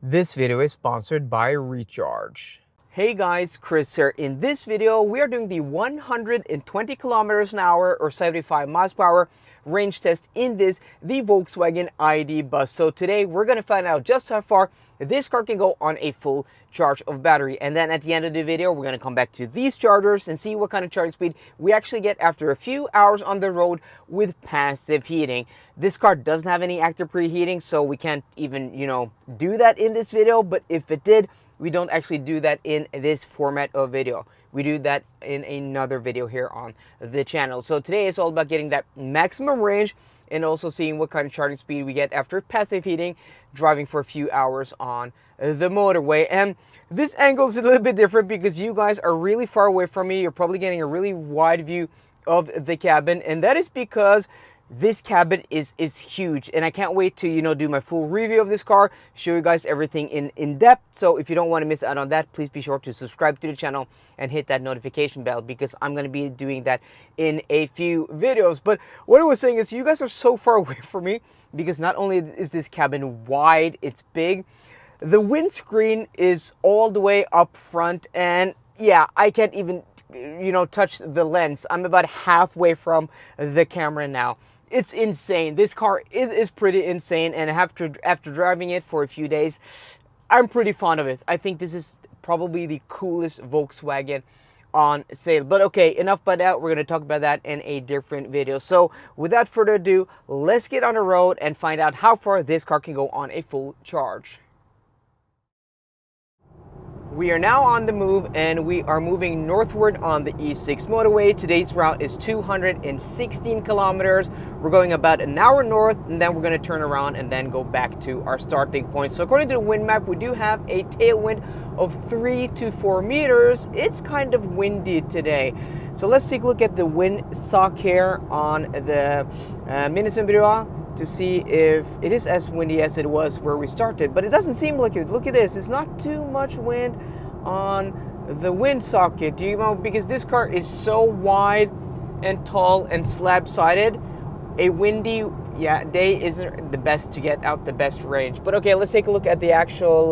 This video is sponsored by Recharge. Hey guys, Chris here. In this video, we are doing the 120 kilometers an hour or 75 miles per hour range test in the Volkswagen ID.BUZZ. So today we're going to find out just how far this car can go on a full charge of battery. And then at the end of the video, we're going to come back to these chargers and see what kind of charging speed we actually get after a few hours on the road with passive heating. This car doesn't have any active preheating, so we can't even, do that in this video. But if it did, we don't actually do that in this format of video. We do that in another video here on the channel. So today is all about getting that maximum range and also seeing what kind of charging speed we get after passive heating, driving for a few hours on the motorway. And this angle is a little bit different because you guys are really far away from me. You're probably getting a really wide view of the cabin, and that is because this cabin is huge, and I can't wait to do my full review of this car, show you guys everything in depth. So if you don't want to miss out on that, please be sure to subscribe to the channel and hit that notification bell, because I'm going to be doing that in a few videos. But what I was saying is, you guys are so far away from me because not only is this cabin wide, it's big, the windscreen is all the way up front, and yeah, I can't even touch the lens. I'm about halfway from the camera now. It's insane. This car is pretty insane, and after driving it for a few days, I'm pretty fond of it. I think this is probably the coolest Volkswagen on sale. But okay, enough about that. We're going to talk about that in a different video. So without further ado, let's get on the road and find out how far this car can go on a full charge. We are now on the move, and we are moving northward on the E6 motorway. Today's route is 216 kilometers. We're going about an hour north, and then we're going to turn around and then go back to our starting point. So according to the wind map, we do have a tailwind of 3 to 4 meters. It's kind of windy today. So let's take a look at the wind sock here on the Minnesota to see if it is as windy as it was where we started, but it doesn't seem like it. Look at this, it's not too much wind on the wind socket, because this car is so wide and tall and slab-sided. A windy day isn't the best to get out the best range. But okay, let's take a look at the actual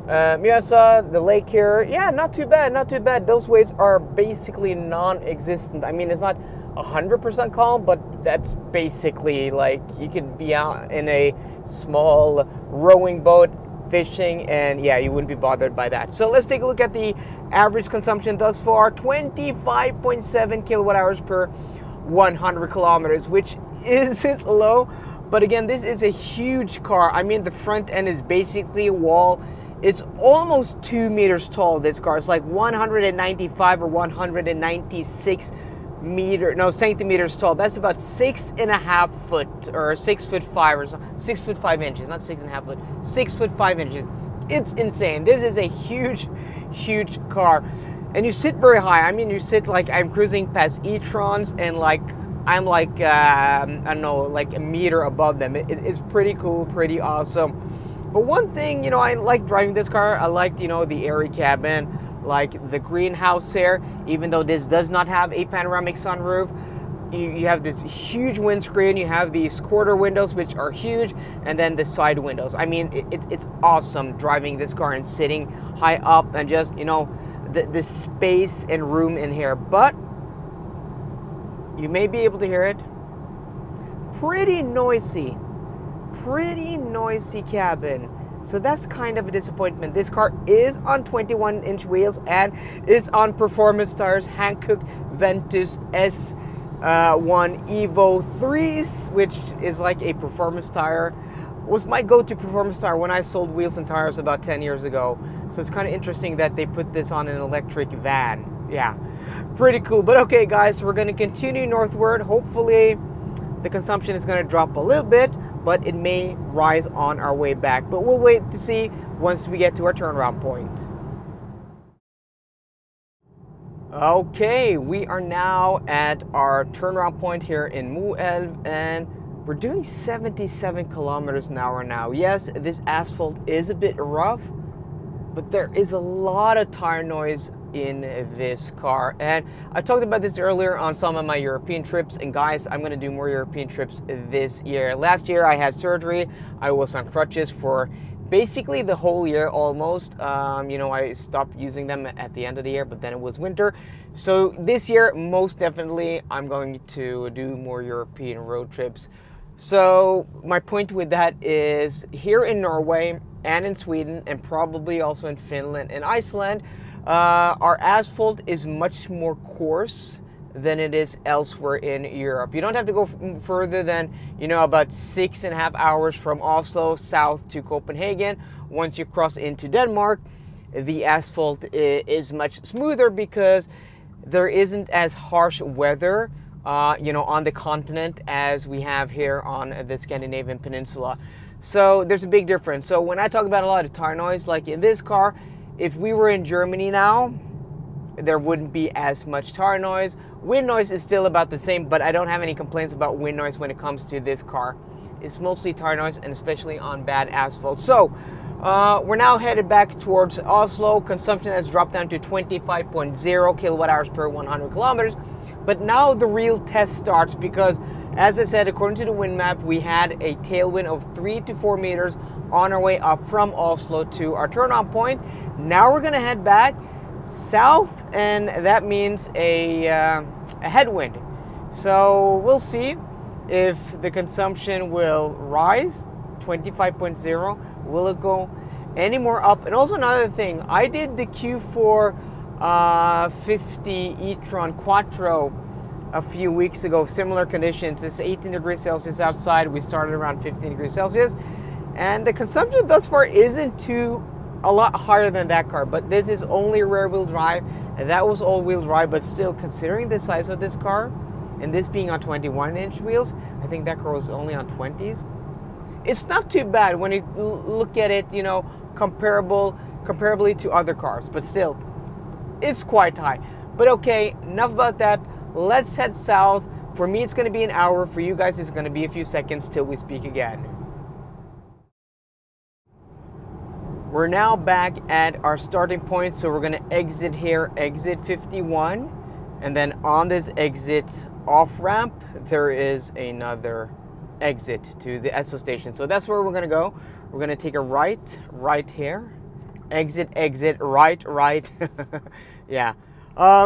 Miasa, the lake here. Yeah, not too bad. Those waves are basically non-existent. I mean, it's not 100% calm, but that's basically like you could be out in a small rowing boat fishing, and yeah, you wouldn't be bothered by that. So let's take a look at the average consumption thus far. 25.7 kilowatt hours per 100 kilometers, which isn't low, but again, this is a huge car. I mean, the front end is basically a wall. It's almost 2 meters tall. This car is like 195 or 196 centimeters tall. That's about 6.5 foot, or 6'5" or 6'5" inches, not 6.5 foot, 6'5" inches. It's insane. This is a huge car, and you sit very high. I mean, you sit like I'm cruising past e-trons, and like I'm like I don't know, like a meter above them. It's pretty cool, pretty awesome. But one thing, I like driving this car. I like the airy cabin, like the greenhouse here, even though this does not have a panoramic sunroof. You have this huge windscreen, you have these quarter windows, which are huge, and then the side windows. I mean, it's awesome driving this car and sitting high up, and just, the space and room in here. But you may be able to hear it. Pretty noisy cabin. So that's kind of a disappointment. This car is on 21-inch wheels and is on performance tires, Hankook Ventus S1 Evo 3s, which is like a performance tire. Was my go-to performance tire when I sold wheels and tires about 10 years ago. So it's kind of interesting that they put this on an electric van. Yeah, pretty cool. But okay, guys, we're going to continue northward. Hopefully the consumption is going to drop a little bit, but it may rise on our way back. But we'll wait to see once we get to our turnaround point. Okay, we are now at our turnaround point here in Moelv, and we're doing 77 kilometers an hour now. Yes, this asphalt is a bit rough, but there is a lot of tire noise in this car. And I talked about this earlier on some of my European trips, and guys, I'm going to do more European trips this year. Last year I had surgery. I was on crutches for basically the whole year almost. You know, I stopped using them at the end of the year, but then it was winter. So this year, most definitely, I'm going to do more European road trips. So my point with that is, here in Norway and in Sweden and probably also in Finland and Iceland, our asphalt is much more coarse than it is elsewhere in Europe. You don't have to go further than, you know, about 6.5 hours from Oslo south to Copenhagen. Once you cross into Denmark, the asphalt is much smoother because there isn't as harsh weather, you know, on the continent as we have here on the Scandinavian peninsula. So there's a big difference. So when I talk about a lot of tire noise, like in this car, if we were in Germany now, there wouldn't be as much tire noise. Wind noise is still about the same, but I don't have any complaints about wind noise when it comes to this car. It's mostly tire noise, and especially on bad asphalt. So we're now headed back towards Oslo. Consumption has dropped down to 25.0 kilowatt hours per 100 kilometers. But now the real test starts, because as I said, according to the wind map, we had a tailwind of 3 to 4 meters on our way up from Oslo to our turn-on point. Now we're gonna head back south, and that means a headwind. So we'll see if the consumption will rise, 25.0. Will it go any more up? And also another thing, I did the Q4 50 e-tron Quattro a few weeks ago, similar conditions. It's 18 degrees Celsius outside. We started around 15 degrees Celsius, and the consumption thus far isn't a lot higher than that car, but this is only rear wheel drive, and that was all wheel drive. But still, considering the size of this car and this being on 21-inch wheels, I think that car was only on 20s. It's not too bad when you look at it, you know, comparably to other cars, but still, it's quite high. But okay, enough about that. Let's head south. For me, it's going to be an hour. For you guys, it's going to be a few seconds till we speak again. We're now back at our starting point, so we're going to exit here, exit 51, and then on this exit off ramp, there is another exit to the Esso station. So that's where we're going to go. We're going to take a right here, exit, right. Yeah.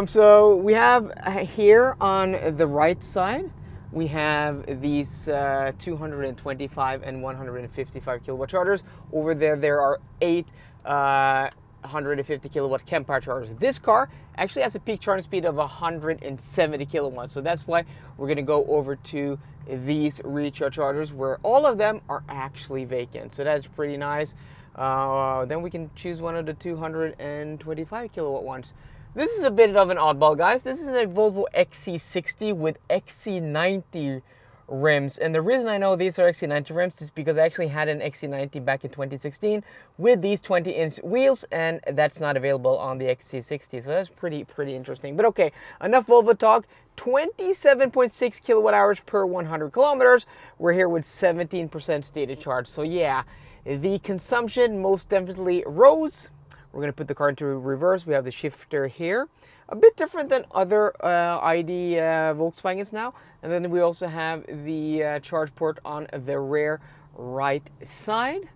So we have here on the right side, we have these 225 and 155 kilowatt chargers. Over there are 8 150 kilowatt Kempire chargers. This car actually has a peak charging speed of 170 kilowatts. So that's why we're going to go over to these recharge chargers, where all of them are actually vacant. So that's pretty nice. Then we can choose one of the 225 kilowatt ones. This is a bit of an oddball, guys. This is a Volvo XC60 with XC90 rims. And the reason I know these are XC90 rims is because I actually had an XC90 back in 2016 with these 20-inch wheels, and that's not available on the XC60. So that's pretty interesting. But okay, enough Volvo talk. 27.6 kilowatt hours per 100 kilometers. We're here with 17% stated charge. So yeah, the consumption most definitely rose. We're going to put the car into reverse. We have the shifter here. A bit different than other ID Volkswagens now. And then we also have the charge port on the rear right side.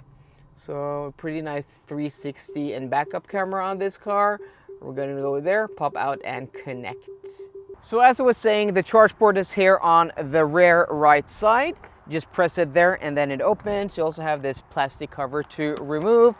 So pretty nice 360 and backup camera on this car. We're going to go there, pop out and connect. So as I was saying, the charge port is here on the rear right side. Just press it there and then it opens. You also have this plastic cover to remove.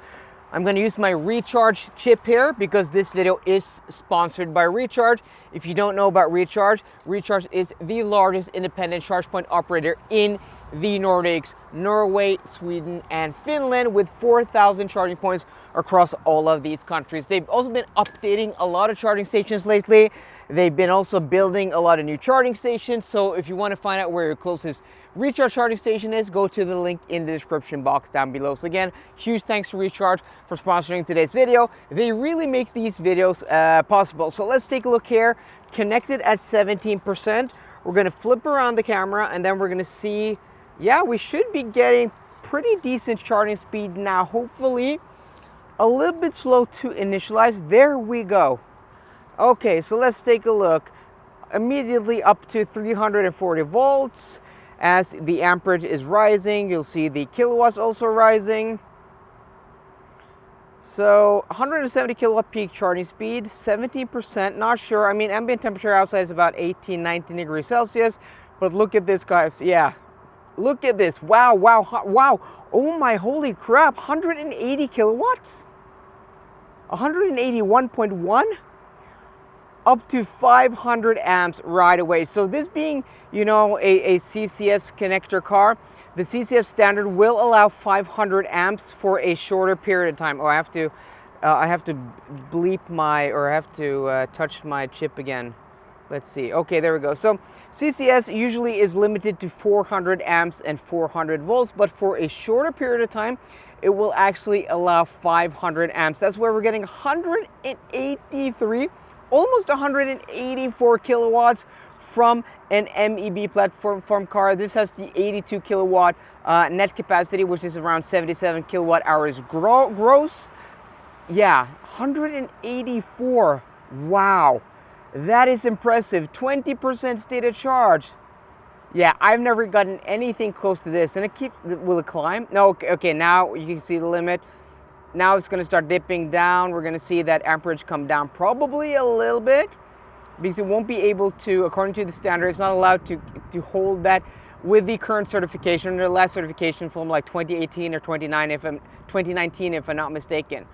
I'm going to use my Recharge chip here because this video is sponsored by Recharge. If you don't know about Recharge, Recharge is the largest independent charge point operator in the Nordics, Norway, Sweden, and Finland, with 4,000 charging points across all of these countries. They've also been updating a lot of charging stations lately. They've been also building a lot of new charging stations. So if you want to find out where your closest Recharge charging station is, go to the link in the description box down below. So again, huge thanks to Recharge for sponsoring today's video. They really make these videos possible. So let's take a look here. Connected at 17%. We're going to flip around the camera and then we're going to see, yeah, we should be getting pretty decent charging speed now. Hopefully a little bit slow to initialize. There we go. Okay, so let's take a look. Immediately up to 340 volts. As the amperage is rising, you'll see the kilowatts also rising. So 170 kilowatt peak charging speed, 17%, not sure. I mean, ambient temperature outside is about 18, 19 degrees Celsius, but look at this, guys. Yeah, look at this. Wow, wow, wow. Oh my, holy crap, 180 kilowatts? 181.1? Up to 500 amps right away. So this being, you know, a CCS connector car, the CCS standard will allow 500 amps for a shorter period of time. Oh, I have to bleep my, or I have to touch my chip again. Let's see. Okay, there we go. So CCS usually is limited to 400 amps and 400 volts, but for a shorter period of time, it will actually allow 500 amps. That's where we're getting 183, almost 184 kilowatts from an MEB platform car. This has the 82 kilowatt net capacity, which is around 77 kilowatt hours gross. Yeah, 184. Wow, that is impressive. 20% state of charge. Yeah, I've never gotten anything close to this. And will it climb? No, okay, now you can see the limit. Now it's going to start dipping down. We're going to see that amperage come down probably a little bit, because it won't be able to, according to the standard, it's not allowed to hold that with the current certification, the last certification from like 2018 or 2019 if I'm not mistaken.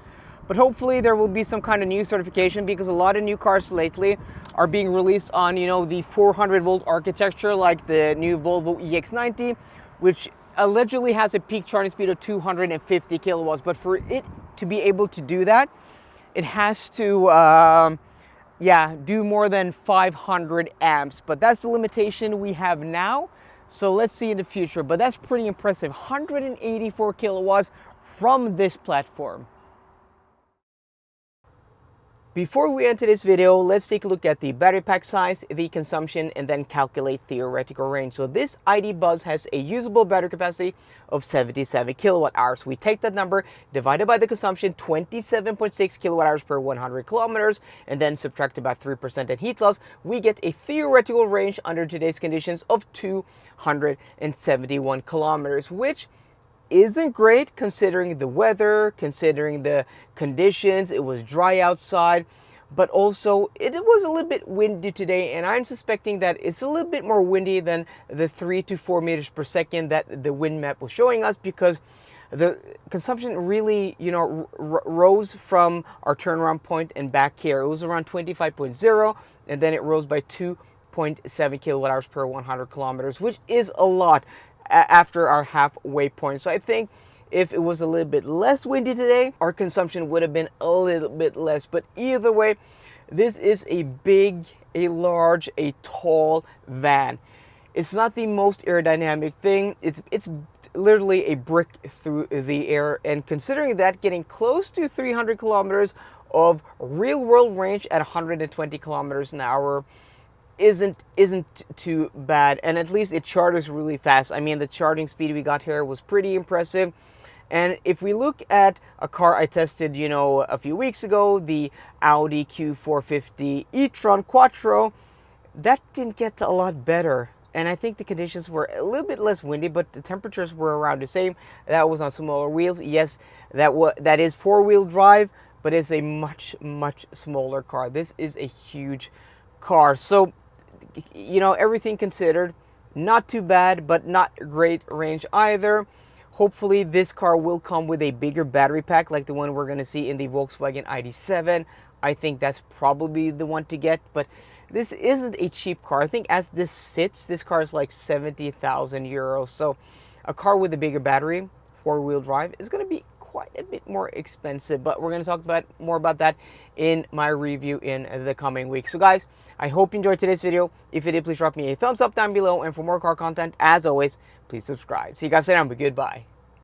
But hopefully there will be some kind of new certification, because a lot of new cars lately are being released on, you know, the 400 volt architecture, like the new Volvo EX90, which allegedly has a peak charging speed of 250 kilowatts. But for it to be able to do that, it has to do more than 500 amps. But that's the limitation we have now. So let's see in the future. But that's pretty impressive. 184 kilowatts from this platform. Before we enter this video, let's take a look at the battery pack size, the consumption, and then calculate theoretical range. So this ID.BUZZ has a usable battery capacity of 77 kilowatt hours. We take that number, divided by the consumption, 27.6 kilowatt hours per 100 kilometers, and then subtract about 3% in heat loss. We get a theoretical range under today's conditions of 271 kilometers, which isn't great considering the weather, considering the conditions. It was dry outside, but also it was a little bit windy today, and I'm suspecting that it's a little bit more windy than the 3 to 4 meters per second that the wind map was showing us, because the consumption really, you know, rose from our turnaround point and back here. It was around 25.0, and then it rose by 2.7 kilowatt hours per 100 kilometers, which is a lot after our halfway point. So I think if it was a little bit less windy today, our consumption would have been a little bit less. But either way, this is a big, a large, a tall van. It's not the most aerodynamic thing. It's literally a brick through the air. And considering that, getting close to 300 kilometers of real world range at 120 kilometers an hour isn't too bad, and at least it charges really fast. I mean, the charging speed we got here was pretty impressive. And if we look at a car I tested, you know, a few weeks ago, the Audi Q450 e-tron Quattro, that didn't get a lot better. And I think the conditions were a little bit less windy, but the temperatures were around the same. That was on smaller wheels. Yes, that is four-wheel drive, but it's a much smaller car. This is a huge car. So, you know, everything considered, not too bad, but not great range either. Hopefully this car will come with a bigger battery pack like the one we're going to see in the Volkswagen ID.7. I think that's probably the one to get, but this isn't a cheap car. I think as this sits, this car is like 70,000 euros. So a car with a bigger battery, four-wheel drive, is going to be quite a bit more expensive, but we're going to talk more about that in my review in the coming week. So guys, I hope you enjoyed today's video. If you did, please drop me a thumbs up down below, and for more car content, as always, please subscribe. See you guys later, but goodbye.